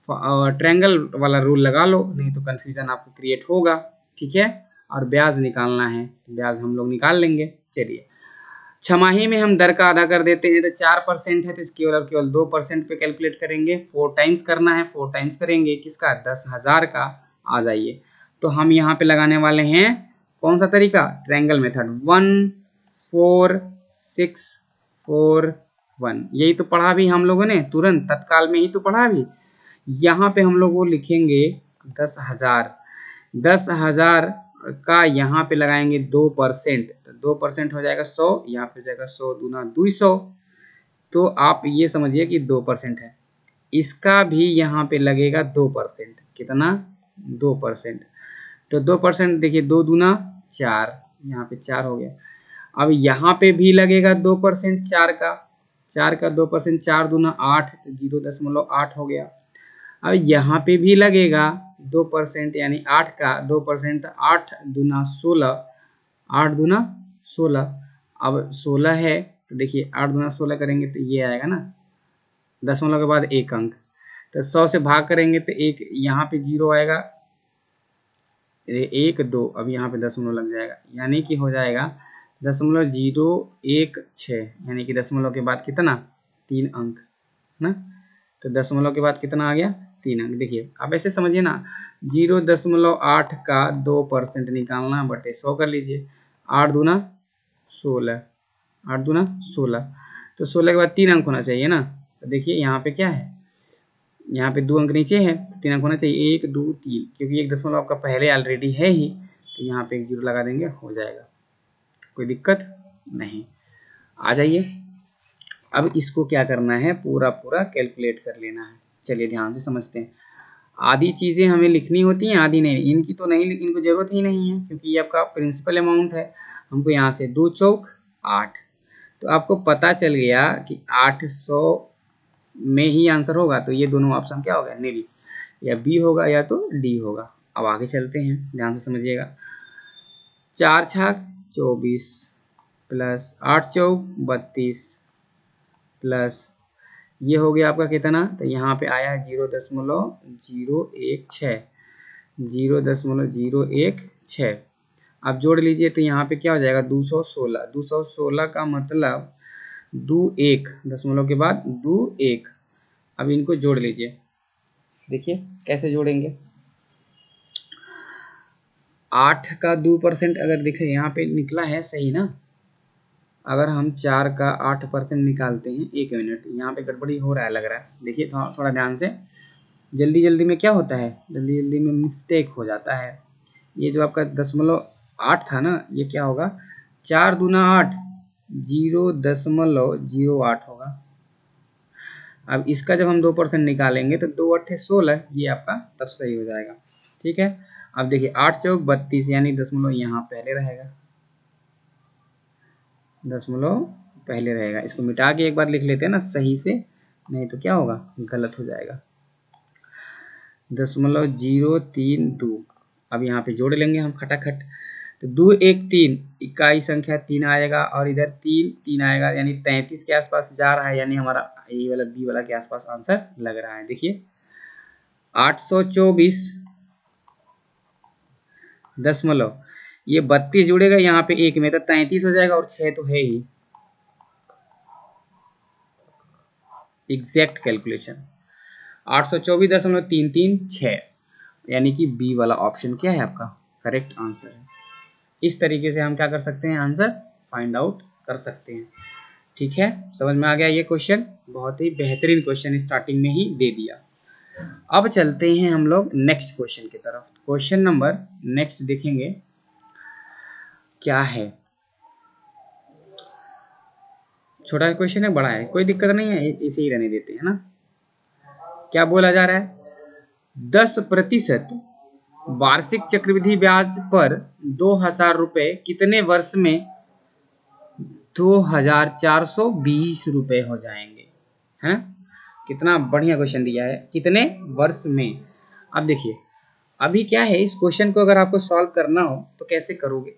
ट्रायंगल वाला रूल लगा लो, नहीं तो कंफ्यूजन आपको क्रिएट होगा, ठीक है। और ब्याज निकालना है, ब्याज हम लोग निकाल लेंगे। चलिए छमाही में हम दर का आधा कर देते हैं, तो 4% है तो केवल और केवल 2% पे कैलकुलेट करेंगे। 4 टाइम्स करना है, 4 टाइम्स करेंगे किसका, 10,000 का। आ जाइए, तो हम यहाँ पे लगाने वाले हैं कौन सा तरीका, ट्रायंगल मेथड, 1 4 6 4 1, यही तो पढ़ा भी हम लोगों ने, तुरंत तत्काल में ही तो पढ़ा भी। यहाँ पे हम लोग वो लिखेंगे 10,000, 10,000 का यहाँ पे लगाएंगे 2%, तो 2% हो जाएगा 100, यहाँ पे जाएगा 100 दूना 200, तो आप ये समझिए कि 2% है। इसका भी यहाँ पे लगेगा 2%, कितना, 2%, तो 2% देखिए 2 दूना 4, यहाँ पे 4 हो गया। अब यहाँ पे भी लगेगा 2% 4 का, 4 का 2%, 4 दूना 8, तो 0.8 हो गया। अब यहाँ पे भी लगेगा 2%, यानी 8 का 2%, 8 दूना 16, 8 दूना 16, अब 16 है तो देखिए 8 दूना 16 करेंगे तो ये आएगा ना, दशमलव के बाद 1 अंक, तो 100 से भाग करेंगे तो एक यहाँ पे 0 आएगा, 1 2, अब यहाँ पे दशमलव लग जाएगा, यानी कि हो जाएगा 0.016, यानी कि दशमलव के बाद कितना, 3 अंक ना, तो दशमलव के बाद कितना आ गया, 3 अंक। देखिए आप ऐसे समझिए ना, 0.8 का 2% निकालना बटे 100 कर लीजिए, 8 दूना 16, 8 दूना 16, तो 16 के बाद 3 अंक होना चाहिए ना। तो देखिए यहाँ पे क्या है, यहाँ पे 2 अंक नीचे है, 3 अंक होना चाहिए, 1 2 3, क्योंकि 1 दशमलव आपका पहले ऑलरेडी है ही, तो यहाँ पे एक 0 लगा देंगे, हो जाएगा, कोई दिक्कत नहीं। आ जाइए, अब इसको क्या करना है, पूरा पूरा कैलकुलेट कर लेना है। चलिए ध्यान से समझते हैं। आधी चीज़ें हमें लिखनी होती हैं, आधी नहीं। इनकी तो नहीं, इनको ज़रूरत ही नहीं है, क्योंकि ये आपका प्रिंसिपल अमाउंट है। हमको यहाँ से 2 चौक 8, तो आपको पता चल गया कि 800 में ही आंसर होगा। तो ये दोनों ऑप्शन क्या होगा, नील, या बी होगा या तो डी होगा। अब आगे चलते हैं, ध्यान से समझिएगा। 4 छाक 24 प्लस 8 चौक 32 प्लस ये हो गया आपका कितना, तो यहाँ पे आया है 0.016, 0.016। आप जोड़ लीजिए तो यहाँ पे क्या हो जाएगा, 216, 216 का मतलब 2 1 दशमलव के बाद 2 1। अब इनको जोड़ लीजिए, देखिए कैसे जोड़ेंगे। 8 का 2% अगर देखें यहाँ पे निकला है सही ना। अगर हम 4 का 8% निकालते हैं, 1 मिनट, यहाँ पे गड़बड़ी हो रहा है लग रहा है, देखिए थोड़ा ध्यान से। जल्दी जल्दी में क्या होता है, जल्दी जल्दी में मिस्टेक हो जाता है। ये जो आपका 0.8 था ना, ये क्या होगा, 4 दूना 8, 0.08 होगा। अब इसका जब हम 2% निकालेंगे तो 2 8 16, ये आपका तब सही हो जाएगा। ठीक है, अब देखिए 8 चौक 32, यानी दशमलव यहाँ पहले रहेगा, दशमलव पहले रहेगा। इसको मिटा के एक बार लिख लेते हैं ना सही से, नहीं तो क्या होगा, गलत हो जाएगा। 0.032, अब यहाँ पे जोड़ लेंगे हम खटाखट, तो 2 1 3, इकाई संख्या 3 आएगा, और इधर 3 3 आएगा, यानी 33 के आसपास जा रहा है, यानी हमारा ये वाला बी वाला के आसपास आंसर लग रहा है। देखिए 824 दशमलव, ये 32 जुड़ेगा यहाँ पे 1 में, तो 33 हो जाएगा, और 6 तो है ही। एग्जैक्ट कैलकुलेशन 824.336, यानी कि बी वाला ऑप्शन क्या है आपका करेक्ट आंसर है। इस तरीके से हम क्या कर सकते हैं, आंसर फाइंड आउट कर सकते हैं। ठीक है, समझ में आ गया ये क्वेश्चन, बहुत ही बेहतरीन क्वेश्चन स्टार्टिंग में ही दे दिया। अब चलते हैं हम लोग नेक्स्ट क्वेश्चन की तरफ। क्वेश्चन नंबर नेक्स्ट देखेंगे क्या है। छोटा क्वेश्चन है, बड़ा है, कोई दिक्कत नहीं है, इसे ही रहने देते हैं ना। क्या बोला जा रहा है, 10% वार्षिक चक्रवृद्धि ब्याज पर 2000 रुपए कितने वर्ष में 2420 रुपए हो जाएंगे, हैं? कितना बढ़िया क्वेश्चन दिया है, कितने वर्ष में। अब देखिए, अभी क्या है, इस क्वेश्चन को अगर आपको सॉल्व करना हो तो कैसे करोगे,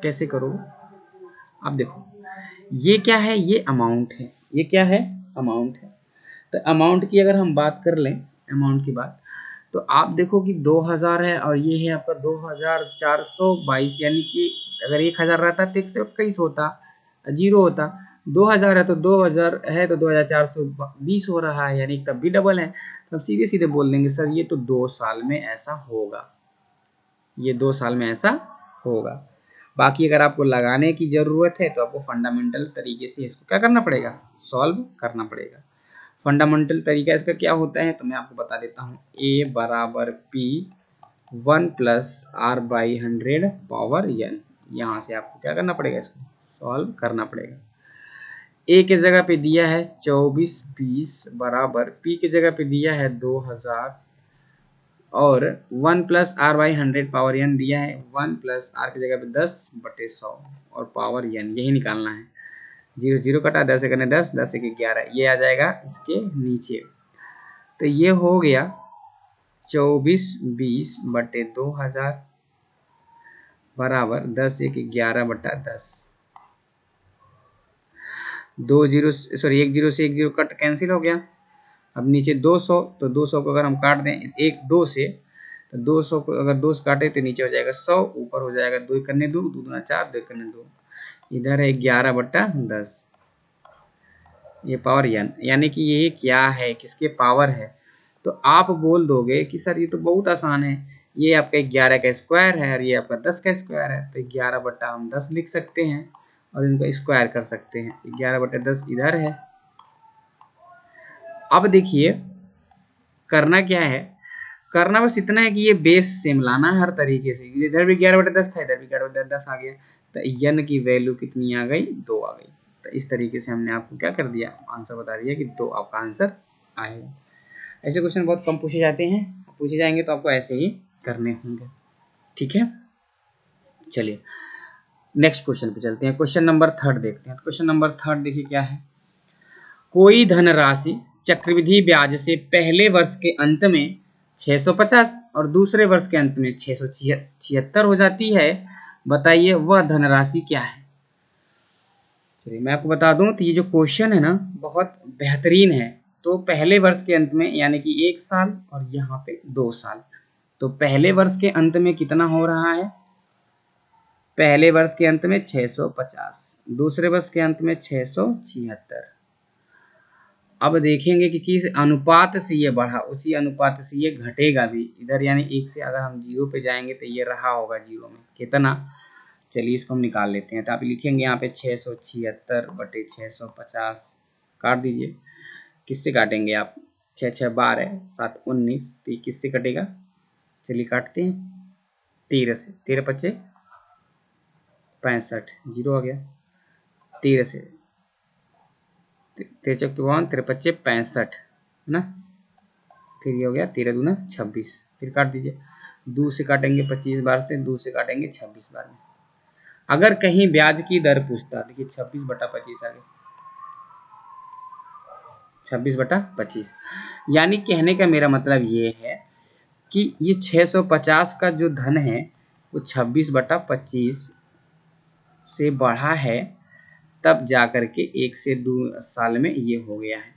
कैसे करोगे। अब देखो, ये क्या है, ये अमाउंट है, ये क्या है, अमाउंट है। तो अमाउंट की अगर हम बात कर लें, अमाउंट की बात, तो आप देखो कि 2000 है, और ये है आपका 2422, यानी कि अगर 1000 रहता तो 121 होता, 0 होता। 2000 है तो 2000 है तो 2420 हो रहा है, यानी तब भी डबल है। तो हम सीधे सीधे बोल देंगे सर ये तो 2 साल में ऐसा होगा, ये 2 साल में ऐसा होगा। बाकी अगर आपको लगाने की जरूरत है तो आपको फंडामेंटल तरीके से इसको क्या करना पड़ेगा, सॉल्व करना पड़ेगा। फंडामेंटल तरीका इसका क्या होता है तो मैं आपको बता देता हूँ। ए बराबर P 1 plus R by 100 power N, यहाँ से आपको क्या करना पड़ेगा, इसको सॉल्व करना पड़ेगा। ए के जगह पे दिया है 2420 बराबर पी के जगह पे दिया है 2000, और 1 plus R by 100 power N दिया है, 1 प्लस आर की जगह पे 10/100 और पावर एन, यही निकालना है। 0 0 कटा, 10 करने 10, 10 1 11, ये आ जाएगा इसके नीचे। तो ये हो गया 2420/2000 बराबर 10 1 11/10। 2 0 सॉरी 1 0 से 1 0 कट कैंसिल हो गया। अब नीचे 200, तो 200 को अगर हम काट दें 1 2 से, तो 200 को अगर 2 से काटे तो नीचे हो जाएगा 100, ऊपर हो जाएगा 2 करने 2, 2 दूना 4, 2 करने 2, इधर है 11/10, ये पावर एन, यानी कि ये क्या है, किसके पावर है। तो आप बोल दोगे कि सर ये तो बहुत आसान है, ये आपका 11 का स्क्वायर है और ये आपका 10 का स्क्वायर है, तो 11 बटा हम 10 लिख सकते हैं और इनको स्क्वायर कर सकते हैं। 11 बटा 10 इधर है। अब देखिए करना क्या है, करना बस इतना है कि ये बेस सेम लाना है हर तरीके से। इधर भी 11 बटा 10 था, इधर भी 11 बटा 10 आ गया, तो n की वैल्यू कितनी आ गई, 2 आ गई। तो इस तरीके से हमने आपको क्या कर दिया, आंसर बता दिया कि 2 आपका आंसर आएगा। ऐसे क्वेश्चन बहुत कम पूछे जाते हैं, पूछे जाएंगे तो आपको ऐसे ही करने होंगे। ठीक है, चलिए नेक्स्ट क्वेश्चन पे चलते हैं। क्वेश्चन नंबर 3 देखते हैं। क्वेश्चन नंबर 3 देखिए क्या है, कोई धनराशि चक्रवृद्धि ब्याज से पहले वर्ष के अंत में 650 और दूसरे वर्ष के अंत में 676 हो जाती है, बताइए वह धनराशि क्या है। चलिए मैं आपको बता दूं, तो ये जो क्वेश्चन है ना बहुत बेहतरीन है। तो पहले वर्ष के अंत में यानी कि 1 साल और यहाँ पे 2 साल, तो पहले वर्ष के अंत में कितना हो रहा है, पहले वर्ष के अंत में 650, दूसरे वर्ष के अंत में 676। अब देखेंगे कि किस अनुपात से ये बढ़ा, उसी अनुपात से ये घटेगा भी इधर, यानी 1 से अगर हम 0 पे जाएंगे तो ये रहा होगा 0 में कितना। चलिए इसको हम निकाल लेते हैं। तो आप लिखेंगे यहाँ पे 676 बटे 650, काट दीजिए। किससे काटेंगे आप, 6 6 12 7 19, तो ये किससे कटेगा, चलिए काटते हैं 13 से, 13 पच्चे 65, 0 आ गया। 13 से 13 चौक 13 पच्चे 65 है ना, फिर ये हो गया 13 दूना 26, फिर काट दीजिए। 2 से काटेंगे 25 बार से, 2 से काटेंगे 26 बार में। अगर कहीं ब्याज की दर पूछता, देखिए 26 बटा 25 आ गया, 26 बटा 25, यानी कहने का मेरा मतलब ये है कि ये 650 का जो धन है वो 26 बटा 25 से बढ़ा है, तब जाकर के 1 से 2 साल में ये हो गया है।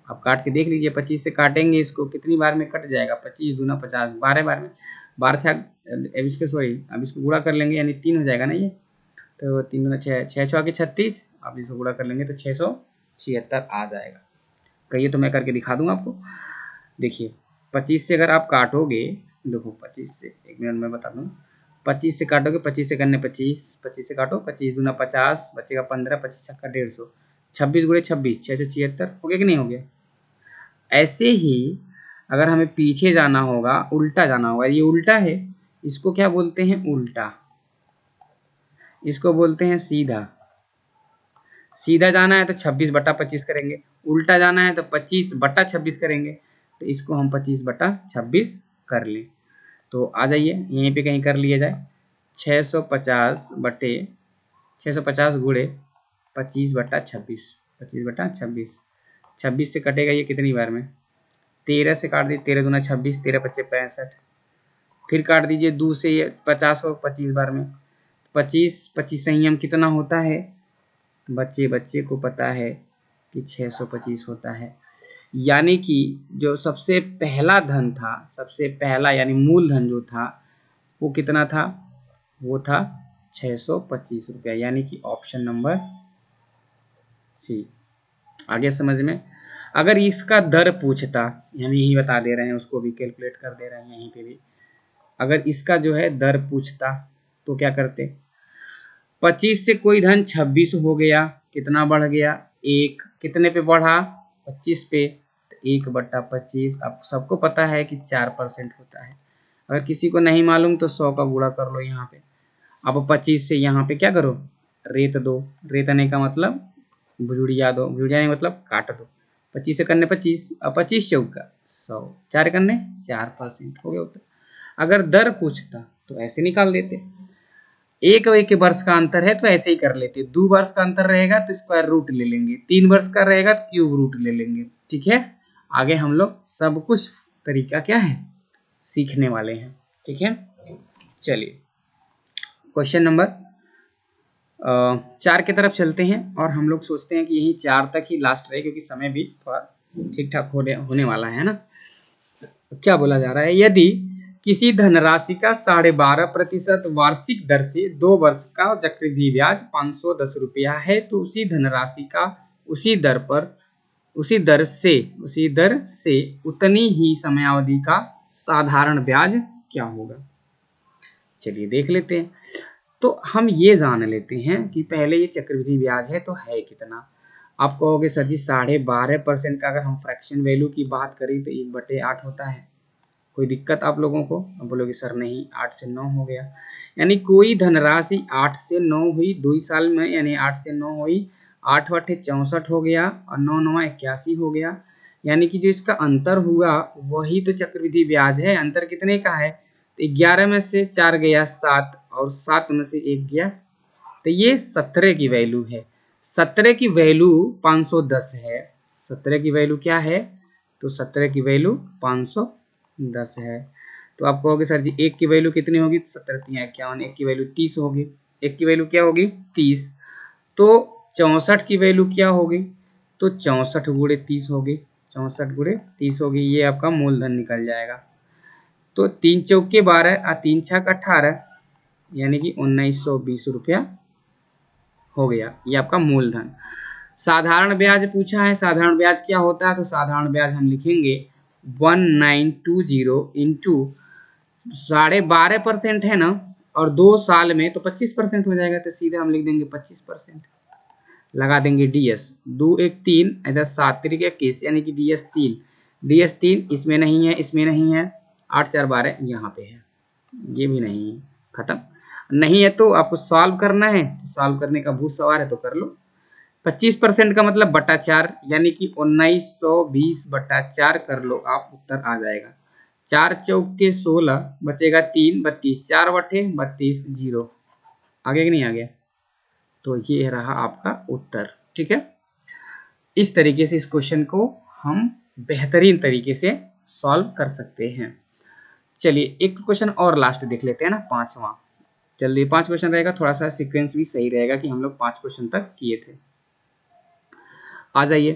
अब काट के देख लीजिए, 25 से काटेंगे इसको, कितनी बार में कट जाएगा, 25 दूना 50, 12 बार में, 12 छः, अब इसको सॉरी अब इसको गुणा कर लेंगे यानी 3 हो जाएगा ना ये, तो 3 दूना 6, 6 6 के 36, अब इसको गुणा कर लेंगे तो 676 आ जाएगा। कहिए तो मैं करके दिखा दूंगा आपको। देखिए 25 से अगर आप काटोगे, देखो 25 से, एक मिनट में बता दूँ, 25 से काटोगे, 25 से करने 25, 25 से काटो, 25 दूना 50, बचेगा 15, 25 छक्का 150, 26 गुणे 26, 676 हो गया कि नहीं हो गया। ऐसे ही अगर हमें पीछे जाना होगा, उल्टा जाना होगा, ये उल्टा है, इसको क्या बोलते हैं, उल्टा, इसको बोलते हैं सीधा। सीधा जाना है तो 26 बटा 25 करेंगे, उल्टा जाना है तो 25 बटा 26 करेंगे, तो इसको हम 25 बटा 26 कर लें। तो आ जाइए यहीं पे कहीं कर लिया जाए, 650 बटे 650 गुणे 25 बटा 26, 25 बटा 26, 26 से कटेगा ये कितनी बार में, 13 से काट दीजिए, 13 दूना 26, 13 पच्चे 65, फिर काट दीजिए 2 से ये 50 को 25 बार में, 25 25 संयम कितना होता है, बच्चे को पता है कि 625 होता है। यानी कि जो सबसे पहला धन था, सबसे पहला यानी मूलधन जो था वो कितना था, वो था 625 रुपया, यानी कि ऑप्शन नंबर सी। आगे समझ में। अगर इसका दर पूछता, यानी यही बता दे रहे हैं, उसको भी कैलकुलेट कर दे रहे हैं यहीं पे भी, अगर इसका जो है दर पूछता तो क्या करते, 25 से कोई धन 26 हो गया, कितना बढ़ गया, 1, कितने पे बढ़ा, 25 पे, 1 बटा 25, अब सबको पता है कि 4% होता है। अगर किसी को नहीं मालूम तो 100 का गुणा कर लो यहाँ पे। अब 25 से यहाँ पे क्या करो, रेत दो, रेतने का मतलब भुजुड़िया दो, भुजुड़िया मतलब काट दो, 25 से करने 25, अब 25 चौका 100, 4 करने 4% हो गया उत्तर। अगर दर पूछता तो ऐसे निकाल देते, एक वर्ष का अंतर है तो ऐसे ही कर लेते, 2 वर्ष का अंतर रहेगा तो स्क्वायर रूट ले लेंगे, 3 वर्ष का रहेगा तो क्यूब रूट ले लेंगे। ठीक है, आगे हम लोग सब कुछ तरीका क्या है सीखने वाले हैं। ठीक है, चलिए क्वेश्चन नंबर 4 की तरफ चलते हैं, और हम लोग सोचते हैं कि यही 4 तक ही लास्ट रहे, क्योंकि समय भी थोड़ा ठीक ठाक होने वाला है ना। क्या बोला जा रहा है, यदि किसी धनराशि का 12.5% वार्षिक दर से 2 वर्ष का चक्रवृद्धि ब्याज 510 रुपया है, तो उसी धनराशि का उसी दर से उतनी ही समयावधि का साधारण ब्याज क्या होगा। चलिए देख लेते हैं। तो हम ये जान लेते हैं कि पहले ये चक्रवृद्धि ब्याज है तो है कितना। आप कहोगे सर जी 12.5% का अगर हम फ्रैक्शन वैल्यू की बात करें तो 1/8 होता है, कोई दिक्कत आप लोगों को? अब बोलोगे सर नहीं, 8 से 9 हो गया। यानी कोई धनराशि 8 से 9 हुई 2 साल में, यानी 8 से 9 हुई, 8 8 64 हो गया और 9 9 81 हो गया। यानी कि जो इसका अंतर हुआ वही तो चक्रवृद्धि ब्याज है। अंतर कितने का है? तो 11 में से 4 गया 7 और 7 में से 1 गया, तो ये 17 की वैल्यू है। 17 की वैल्यू 510 है। 17 की वैल्यू क्या है? तो 17 की वैल्यू 510 है। तो आप कहोगे सर जी 1 की वैल्यू कितनी होगी? 17 3 51, 1 की वैल्यू 30 होगी। 1 की वैल्यू क्या होगी? 30। तो 64 की वैल्यू क्या होगी? तो 64 गुणे 30 होगी। 64 गुणे 30 होगी, ये आपका मूलधन निकल जाएगा। तो 3 चौके 12 और 3 छक 18, यानी कि 1920 रुपया हो गया, ये आपका मूलधन। साधारण ब्याज पूछा है, साधारण ब्याज क्या होता है? तो साधारण ब्याज हम लिखेंगे 1920 इंटू 12.5% है ना, और 2 साल में तो 25% हो जाएगा, तो सीधे हम लिख देंगे 25%। लगा देंगे डीएस, 2 1 3 इधर 7 3 21, यानी कि डीएस 3, डीएस 3 इसमें नहीं है, इसमें नहीं है, 8 4 12 यहाँ पे है, ये भी नहीं है, खत्म। नहीं है तो आपको सॉल्व करना है, तो सॉल्व करने का भूत सवार है तो कर लो। 25% का मतलब बटा 4, यानी कि 1920 बटा 4 कर लो आप, उत्तर आ जाएगा। 4 चौके 16, बचेगा 3 32, 4 बटे 32 0, आगे कि नहीं आ गया? तो ये रहा आपका उत्तर। ठीक है, इस तरीके से इस क्वेश्चन को हम बेहतरीन तरीके से सॉल्व कर सकते हैं। चलिए एक क्वेश्चन और लास्ट देख लेते हैं ना, 5वां। जल्दी 5 क्वेश्चन रहेगा, थोड़ा सा सीक्वेंस भी सही रहेगा कि हम लोग 5 क्वेश्चन तक किए थे। आ जाइए,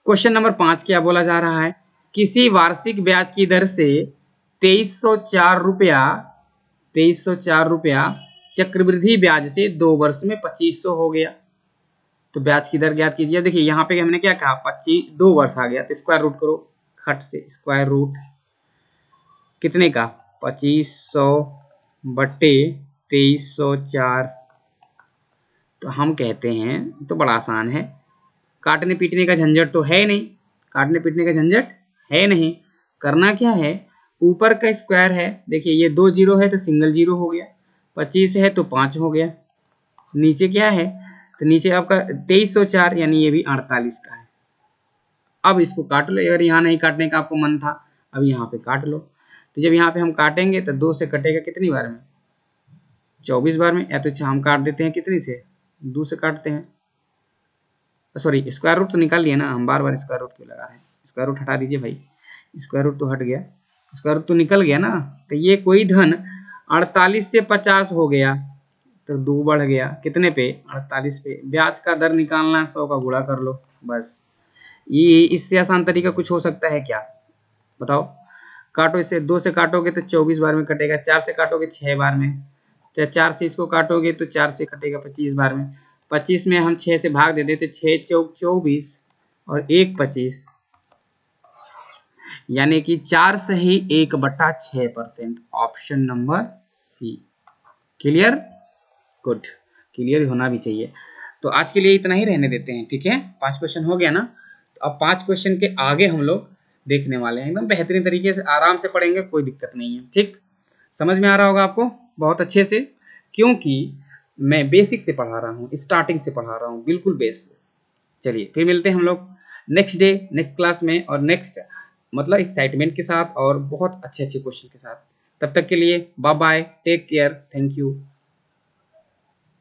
क्वेश्चन नंबर 5 क्या बोला जा रहा है? किसी वार्षिक ब्याज की दर से 2304 रुपया चक्रवृद्धि ब्याज से 2 वर्ष में 2500 हो गया। तो ब्याज की दर ज्ञात कीजिए। देखिए यहाँ पे हमने क्या कहा, 2 वर्ष आ गया, तो स्क्वायर रूट करो खट से, स्क्वायर रूट कितने का? 2500 बटे 2304। तो हम कहते हैं, तो बड़ा आसान है, काटने पीटने का झंझट तो है नहीं, काटने पीटने का झंझट है नहीं। करना क्या है, ऊपर का स्क्वायर है, देखिए ये 2 जीरो है तो सिंगल जीरो हो गया, 25 है तो 5 हो गया, नीचे क्या है, तो नीचे आपका 2304, यानी ये भी 48 का है। अब इसको काट लो, अगर यहाँ नहीं काटने का आपको मन था, अब यहाँ पे काट लो। तो जब यहाँ पे हम काटेंगे तो 2 से कटेगा कितनी बार में? 24 बार में। या तो अच्छा हम काट देते हैं कितनी से? 2 से काटते हैं, सॉरी स्क्वायर रूट तो निकाल लिया ना, हम बार बार स्क्वायर रूट क्यों लगा रहे हैं? स्क्वायर रूट हटा दीजिए भाई, स्क्वायर रूट तो हट गया, स्क्वायर रूट तो निकल गया ना। तो ये कोई धन 48 से 50 हो गया, तो 2 बढ़ गया कितने पे? 48 पे। ब्याज का दर निकालना है, 100 का गुणा कर लो बस। ये इससे आसान तरीका कुछ हो सकता है क्या? बताओ। काटो इसे, 2 से काटोगे तो 24 बार में कटेगा, 4 से काटोगे 6 बार में, 4 से इसको काटोगे तो 4 से कटेगा 25 बार में। 25 में हम 6 से भाग दे देते, 6 चौक 24 और 1 25, यानी कि 4 से ही 1/6%। Option number C. Clear? Good, clear होना भी चाहिए। तो आज के लिए इतना ही रहने देते हैं, ठीक है? 5 क्वेश्चन हो गया ना, तो अब 5 क्वेश्चन के आगे हम लोग देखने वाले हैं, एकदम बेहतरीन तरीके से आराम से पढ़ेंगे, कोई दिक्कत नहीं है। ठीक, समझ में आ रहा होगा आपको बहुत अच्छे से, क्योंकि मैं बेसिक से पढ़ा रहा हूँ, स्टार्टिंग से पढ़ा रहा हूँ, बिल्कुल बेस। चलिए फिर मिलते हैं हम लोग नेक्स्ट डे, नेक्स्ट क्लास में, और नेक्स्ट मतलब एक्साइटमेंट के साथ और बहुत अच्छे अच्छे क्वेश्चन के साथ। तब तक के लिए bye bye, take care, thank you.